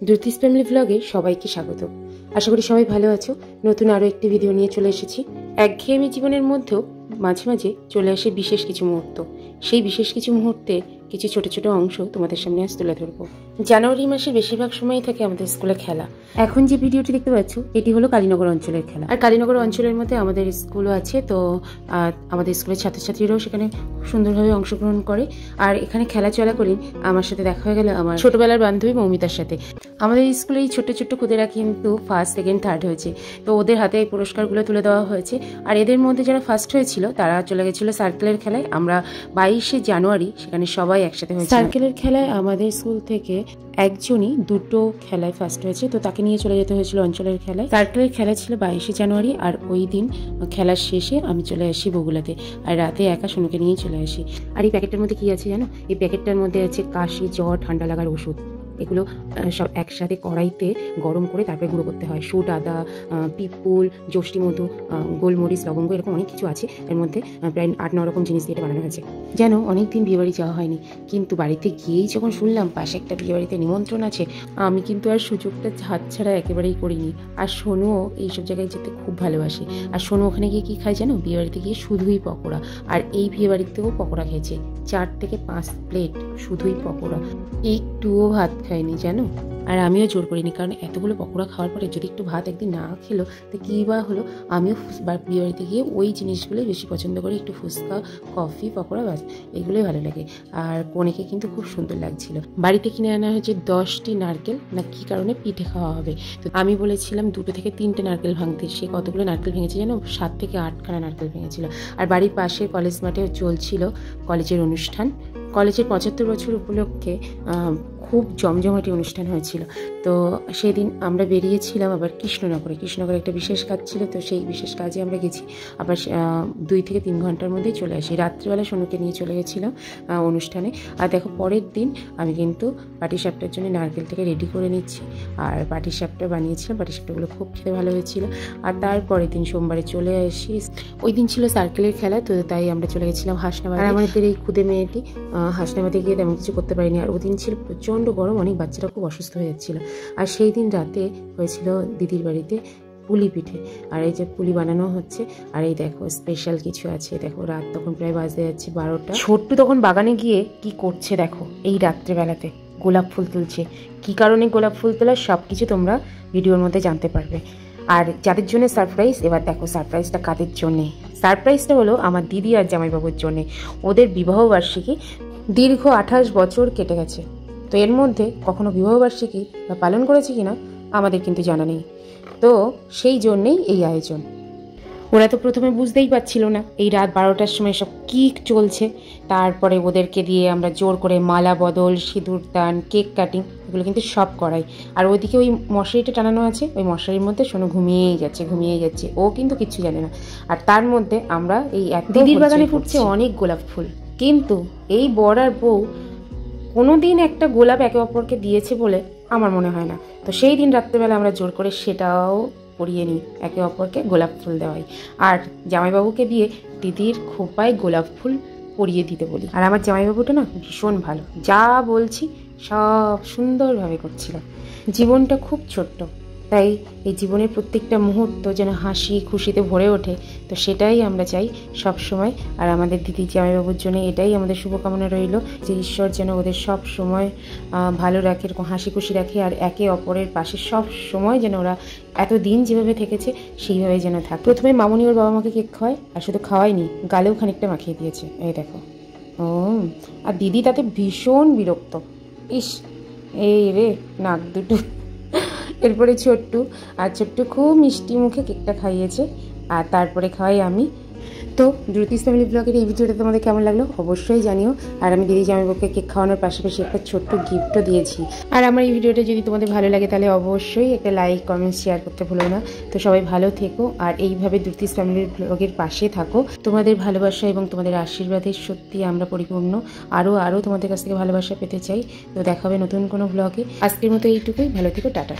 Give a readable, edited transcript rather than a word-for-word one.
দ্যুতিস family ব্লগে সবাইকে স্বাগত। আশা করি সবাই ভালো আছো। নতুন আরও একটি ভিডিও নিয়ে চলে এসেছি। একঘেয়েমি জীবনের মধ্যেও মাঝে মাঝে চলে আসে বিশেষ কিছু মুহূর্ত। সেই বিশেষ কিছু মুহূর্তে কিছু ছোট ছোট অংশ তোমাদের সামনে আজ তুলে ধরবো। জানুয়ারি মাসের বেশিরভাগ সময়ই থাকে আমাদের স্কুলে খেলা। এখন যে ভিডিওটি দেখতে পাচ্ছ এটি হলো কালীনগর অঞ্চলের খেলা। আর কালীনগর অঞ্চলের মধ্যে আমাদের স্কুলও আছে, তো আমাদের স্কুলের ছাত্রছাত্রীরাও সেখানে খুব সুন্দরভাবে অংশগ্রহণ করে। আর এখানে খেলা চলাকালীন আমার সাথে দেখা হয়ে গেল আমার ছোটবেলার বান্ধবী মৌমিতার সাথে। আমাদের স্কুলে এই ছোট্ট ছোট্ট খুদেরা কিন্তু ফার্স্ট, সেকেন্ড, থার্ড হয়েছে, তো ওদের হাতে এই পুরস্কারগুলো তুলে দেওয়া হয়েছে। আর এদের মধ্যে যারা ফার্স্ট হয়েছিল তারা চলে গেছিলো সার্কেলের খেলায়। আমরা 22শে জানুয়ারি সেখানে সবাই একসাথে হয়েছে। সার্কেলের খেলায় আমাদের স্কুল থেকে একজনই দুটো খেলায় ফার্স্ট হয়েছে, তো তাকে নিয়ে চলে যেতে হয়েছিল অঞ্চলের খেলায়। সার্কেলের খেলা ছিল 22শে জানুয়ারি, আর ওই দিন খেলার শেষে আমি চলে আসি বগুলাতে, আর রাতে একা সোনুকে নিয়ে চলে আসি। আর এই প্যাকেটটার মধ্যে কি আছে জানো? এই প্যাকেটটার মধ্যে আছে কাশি, জ্বর, ঠান্ডা লাগার ওষুধ। এগুলো সব একসাথে কড়াইতে গরম করে তারপরে গুঁড়ো করতে হয়। সুট, আদা, পিপুল, যষ্টি মধু, গোলমরিচ, লবঙ্গ, এরকম অনেক কিছু আছে এর মধ্যে। প্রায় 8-9 রকম জিনিস দিয়ে এটা বানানো হয়েছে। যেন অনেকদিন বিয়েবাড়ি যাওয়া হয়নি, কিন্তু বাড়িতে গিয়েই যখন শুনলাম পাশে একটা বিয়েবাড়িতে নিমন্ত্রণ আছে, আমি কিন্তু আর সুযোগটা হাতছাড়া একেবারেই করিনি। আর সোনুও এইসব জায়গায় যেতে খুব ভালোবাসে। আর সোনু ওখানে গিয়ে কী খায় জানো? বিয়েবাড়িতে গিয়ে শুধুই পকোড়া। আর এই বিয়েবাড়িতেও পকোড়া খেয়েছে 4 থেকে 5 প্লেট শুধুই পকোড়া, একটুও ভাত খায়নি জানো। আর আমিও জোর করিনি, কারণ এতগুলো পকোড়া খাওয়ার পরে যদি একটু ভাত একদিন না খেলো তো কী বা হলো। আমিও বিয়েবাড়িতে গিয়ে ওই জিনিসগুলোই বেশি পছন্দ করি, একটু ফুচকা, কফি, পকোড়া, ব্যাস এগুলোই ভালো লাগে। আর কনেকে কিন্তু খুব সুন্দর লাগছিল। বাড়িতে কিনে আনা হয়েছে 10টি নারকেল, না কী কারণে পিঠে খাওয়া হবে। তো আমি বলেছিলাম 2 থেকে 3টে নারকেল ভাঙতে, সে কতগুলো নারকেল ভেঙেছে জানো? 7 থেকে 8খানা নারকেল ভেঙেছিল। আর বাড়ির পাশে কলেজ মাঠেও চলছিল কলেজের অনুষ্ঠান। কলেজের 75 বছর উপলক্ষে খুব জমজমাটি অনুষ্ঠান হয়েছিল। তো সেদিন আমরা বেরিয়েছিলাম আবার কৃষ্ণনগরে একটা বিশেষ কাজ ছিল, তো সেই বিশেষ কাজে আমরা গেছি। আবার 2 থেকে 3 ঘন্টার মধ্যেই চলে আসি। রাত্রিবেলা সোনুকে নিয়ে চলে গেছিলাম অনুষ্ঠানে। আর দেখো পরের দিন আমি কিন্তু পাটিসাপটার জন্য নারকেলটাকে রেডি করে নিচ্ছি, আর পাটিসাপটা বানিয়েছিলাম। পাটিসাপটাগুলো খুব খেতে ভালো হয়েছিল। আর তারপরের দিন সোমবারে চলে আসি। ওই দিন ছিল সার্কেলের খেলা, তো তাই আমরা চলে গেছিলাম হাসনাবাদ। আর আমাদের এই খুদে মেয়েটি হাসনাবাদে গিয়ে তেমন কিছু করতে পারিনি। আর ওই দিন ছিল প্রচণ্ড গরম, অনেক বাচ্চারা খুব অসুস্থ হয়ে যাচ্ছিল। আর সেই দিন রাতে হয়েছিল দিদির বাড়িতে পুলি পিঠে, আর এই যে পুলি বানানো হচ্ছে। আর এই দেখো স্পেশাল কিছু আছে। দেখো রাত তখন প্রায় বাজতে যাচ্ছে 12টা। ছোট্টু তখন বাগানে গিয়ে কি করছে দেখো, এই রাত্রেবেলাতে গোলাপ ফুল তুলছে। কি কারণে গোলাপ ফুল তোলা সব কিছু তোমরা ভিডিওর মধ্যে জানতে পারবে। আর যাদের জন্য সারপ্রাইজ, এবার দেখো সারপ্রাইজটা কাদের জন্যে। সারপ্রাইজটা হলো আমার দিদি আর জামাইবাবুর জন্যে। ওদের বিবাহবার্ষিকী দীর্ঘ 28 বছর কেটে গেছে, তো এর মধ্যে কখনো বিবাহবার্ষিকী বা পালন করেছে কিনা আমাদের কিন্তু জানা নেই। তো সেই জন্যেই এই আয়োজন। ওরা তো প্রথমে বুঝতেই পারছিল না এই রাত 12টার সময় সব কী চলছে। তারপরে ওদেরকে দিয়ে আমরা জোর করে মালা বদল, সিঁদুর দান, কেক কাটিং এগুলো কিন্তু সব করাই। আর ওইদিকে ওই মশারিটা টানানো আছে, ওই মশারির মধ্যে শোনো ঘুমিয়েই যাচ্ছে, ও কিন্তু কিচ্ছু জানে না। আর তার মধ্যে আমরা এই দিদির বাগানে ফুটছে অনেক গোলাপ ফুল, কিন্তু এই বর আর বউ কোনোদিন একটা গোলাপ একে অপরকে দিয়েছে বলে আমার মনে হয় না। তো সেই দিন রাত্রেবেলা আমরা জোর করে সেটাও পরিয়ে নিই, একে অপরকে গোলাপ ফুল দেওয়াই। আর জামাইবাবুকে দিয়ে দিদির খোপায় গোলাপ ফুল পরিয়ে দিতে বলি। আর আমার জামাইবাবুটা না ভীষণ ভালো, যা বলছি সব সুন্দরভাবে করছিল। জীবনটা খুব ছোট্ট, তাই এই জীবনের প্রত্যেকটা মুহূর্ত যেন হাসি খুশিতে ভরে ওঠে, তো সেটাই আমরা চাই সব সময়। আর আমাদের দিদি জামাইবাবুর জন্য এটাই আমাদের শুভকামনা রইল, যে ঈশ্বর যেন ওদের সব সময় ভালো রাখে, এরকম হাসি খুশি রাখে। আর একে অপরের পাশে সব সময় যেন ওরা এতদিন যেভাবে থেকেছে সেইভাবে যেন থাকে। প্রথমে মামুনি ওর বাবা মাকে কেক খাওয়ায়, আর শুধু খাওয়ায়নি, গালেও খানিকটা মাখিয়ে দিয়েছে, এই দেখো। আর দিদি তাতে ভীষণ বিরক্ত, ইস এই রে নাক দুটো। এরপরে ছোট্টু খুব মিষ্টি মুখে কেকটা খাইয়েছে, আর তারপরে খাওয়াই আমি। তো দ্যুতিস ফ্যামিলি ব্লগের এই ভিডিওটা তোমাদের কেমন লাগলো অবশ্যই জানিও। আর আমি দিদি জামাইবাবুকে কেক খাওয়ানোর পাশাপাশি একটা ছোট্ট গিফটও দিয়েছি। আর আমার এই ভিডিওটা যদি তোমাদের ভালো লাগে তাহলে অবশ্যই একটা লাইক, কমেন্ট, শেয়ার করতে ভুলো না। তো সবাই ভালো থেকো, আর এইভাবে দ্যুতিস ফ্যামিলি ব্লগের পাশে থাকো। তোমাদের ভালোবাসা এবং তোমাদের আশীর্বাদের সত্যি আমরা পরিপূর্ণ। আরও তোমাদের কাছ থেকে ভালোবাসা পেতে চাই। তো দেখা হবে নতুন কোনো ব্লগে। আজকের মতো এইটুকুই, ভালো থেকো, টাটা।